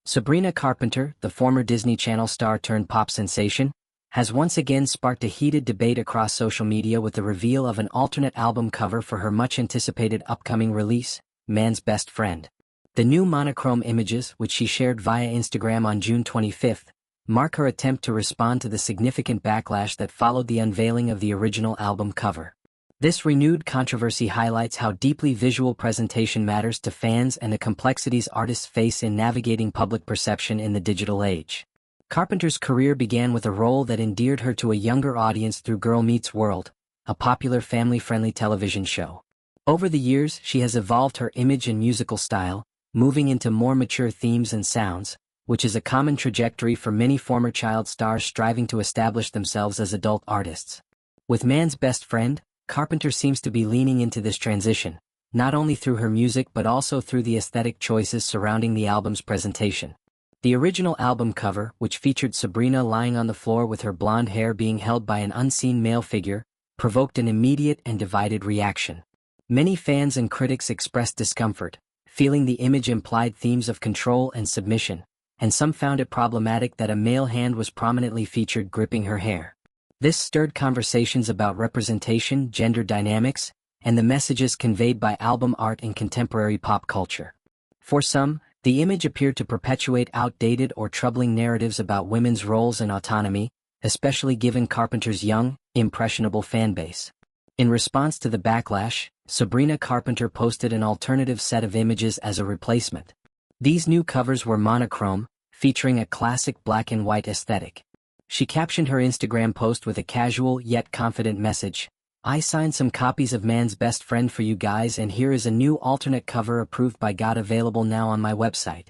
Sabrina Carpenter, the former Disney Channel star turned pop sensation, has once again sparked a heated debate across social media with the reveal of an alternate album cover for her much-anticipated upcoming release, Man's Best Friend. The new monochrome images, which she shared via Instagram on June 25, mark her attempt to respond to the significant backlash that followed the unveiling of the original album cover. This renewed controversy highlights how deeply visual presentation matters to fans and the complexities artists face in navigating public perception in the digital age. Carpenter's career began with a role that endeared her to a younger audience through Girl Meets World, a popular family-friendly television show. Over the years, she has evolved her image and musical style, moving into more mature themes and sounds, which is a common trajectory for many former child stars striving to establish themselves as adult artists. With Man's Best Friend, Carpenter seems to be leaning into this transition, not only through her music but also through the aesthetic choices surrounding the album's presentation. The original album cover, which featured Sabrina lying on the floor with her blonde hair being held by an unseen male figure, provoked an immediate and divided reaction. Many fans and critics expressed discomfort, feeling the image implied themes of control and submission, and some found it problematic that a male hand was prominently featured gripping her hair. This stirred conversations about representation, gender dynamics, and the messages conveyed by album art in contemporary pop culture. For some, the image appeared to perpetuate outdated or troubling narratives about women's roles and autonomy, especially given Carpenter's young, impressionable fanbase. In response to the backlash, Sabrina Carpenter posted an alternative set of images as a replacement. These new covers were monochrome, featuring a classic black and white aesthetic. She captioned her Instagram post with a casual yet confident message: "I signed some copies of Man's Best Friend for you guys, and here is a new alternate cover approved by God available now on my website."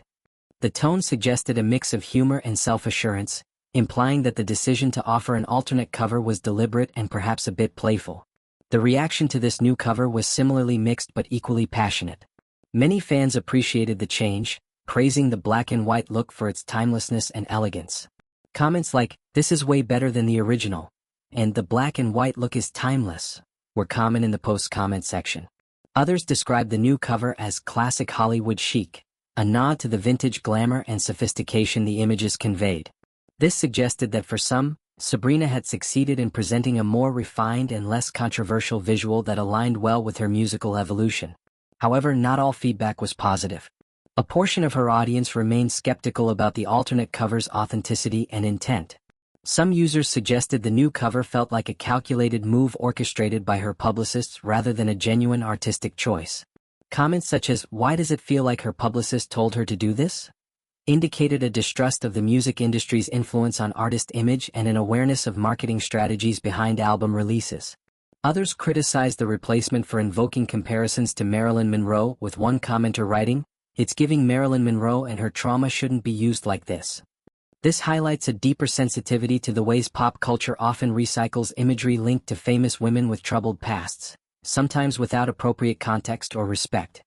The tone suggested a mix of humor and self-assurance, implying that the decision to offer an alternate cover was deliberate and perhaps a bit playful. The reaction to this new cover was similarly mixed but equally passionate. Many fans appreciated the change, praising the black and white look for its timelessness and elegance. Comments like, "This is way better than the original," and "the black and white look is timeless," were common in the post's comment section. Others described the new cover as classic Hollywood chic, a nod to the vintage glamour and sophistication the images conveyed. This suggested that for some, Sabrina had succeeded in presenting a more refined and less controversial visual that aligned well with her musical evolution. However, not all feedback was positive. A portion of her audience remained skeptical about the alternate cover's authenticity and intent. Some users suggested the new cover felt like a calculated move orchestrated by her publicists rather than a genuine artistic choice. Comments such as, "Why does it feel like her publicist told her to do this?" indicated a distrust of the music industry's influence on artist image and an awareness of marketing strategies behind album releases. Others criticized the replacement for invoking comparisons to Marilyn Monroe, with one commenter writing, "It's giving Marilyn Monroe and her trauma shouldn't be used like this." This highlights a deeper sensitivity to the ways pop culture often recycles imagery linked to famous women with troubled pasts, sometimes without appropriate context or respect.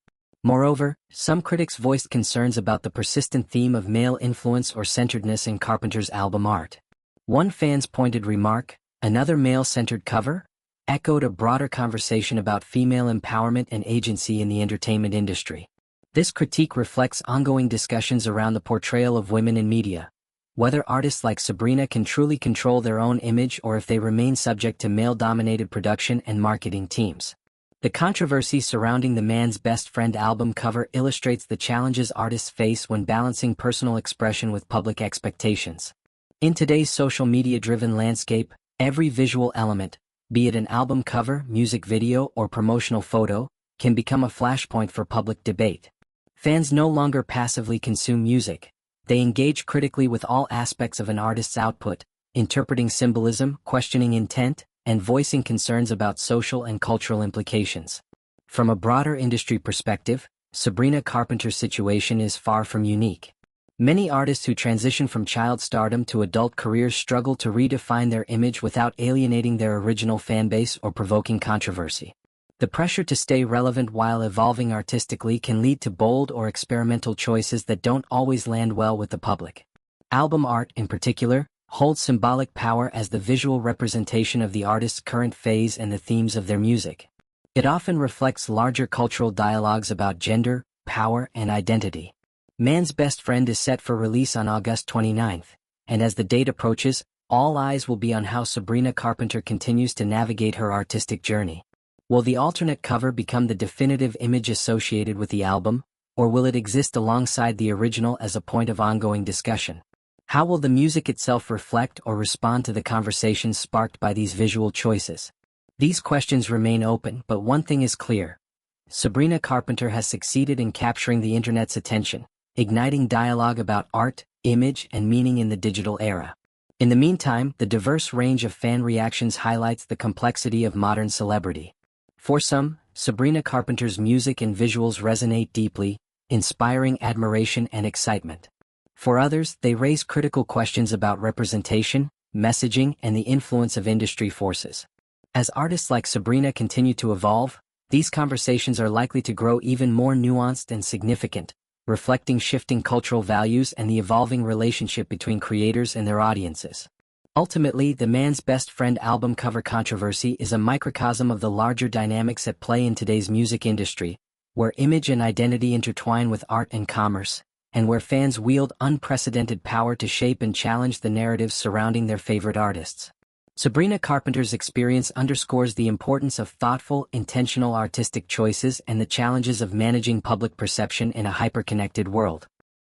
Moreover, some critics voiced concerns about the persistent theme of male influence or centeredness in Carpenter's album art. One fan's pointed remark, "Another male-centered cover?" echoed a broader conversation about female empowerment and agency in the entertainment industry. This critique reflects ongoing discussions around the portrayal of women in media, whether artists like Sabrina can truly control their own image or if they remain subject to male-dominated production and marketing teams. The controversy surrounding the Man's Best Friend album cover illustrates the challenges artists face when balancing personal expression with public expectations. In today's social media-driven landscape, every visual element, be it an album cover, music video, or promotional photo, can become a flashpoint for public debate. Fans no longer passively consume music. They engage critically with all aspects of an artist's output, interpreting symbolism, questioning intent, and voicing concerns about social and cultural implications. From a broader industry perspective, Sabrina Carpenter's situation is far from unique. Many artists who transition from child stardom to adult careers struggle to redefine their image without alienating their original fanbase or provoking controversy. The pressure to stay relevant while evolving artistically can lead to bold or experimental choices that don't always land well with the public. Album art, in particular, holds symbolic power as the visual representation of the artist's current phase and the themes of their music. It often reflects larger cultural dialogues about gender, power, and identity. Man's Best Friend is set for release on August 29th, and as the date approaches, all eyes will be on how Sabrina Carpenter continues to navigate her artistic journey. Will the alternate cover become the definitive image associated with the album, or will it exist alongside the original as a point of ongoing discussion? How will the music itself reflect or respond to the conversations sparked by these visual choices? These questions remain open, but one thing is clear. Sabrina Carpenter has succeeded in capturing the internet's attention, igniting dialogue about art, image, and meaning in the digital era. In the meantime, the diverse range of fan reactions highlights the complexity of modern celebrity. For some, Sabrina Carpenter's music and visuals resonate deeply, inspiring admiration and excitement. For others, they raise critical questions about representation, messaging, and the influence of industry forces. As artists like Sabrina continue to evolve, these conversations are likely to grow even more nuanced and significant, reflecting shifting cultural values and the evolving relationship between creators and their audiences. Ultimately, the Man's Best Friend album cover controversy is a microcosm of the larger dynamics at play in today's music industry, where image and identity intertwine with art and commerce, and where fans wield unprecedented power to shape and challenge the narratives surrounding their favorite artists. Sabrina Carpenter's experience underscores the importance of thoughtful, intentional artistic choices and the challenges of managing public perception in a hyper-connected world.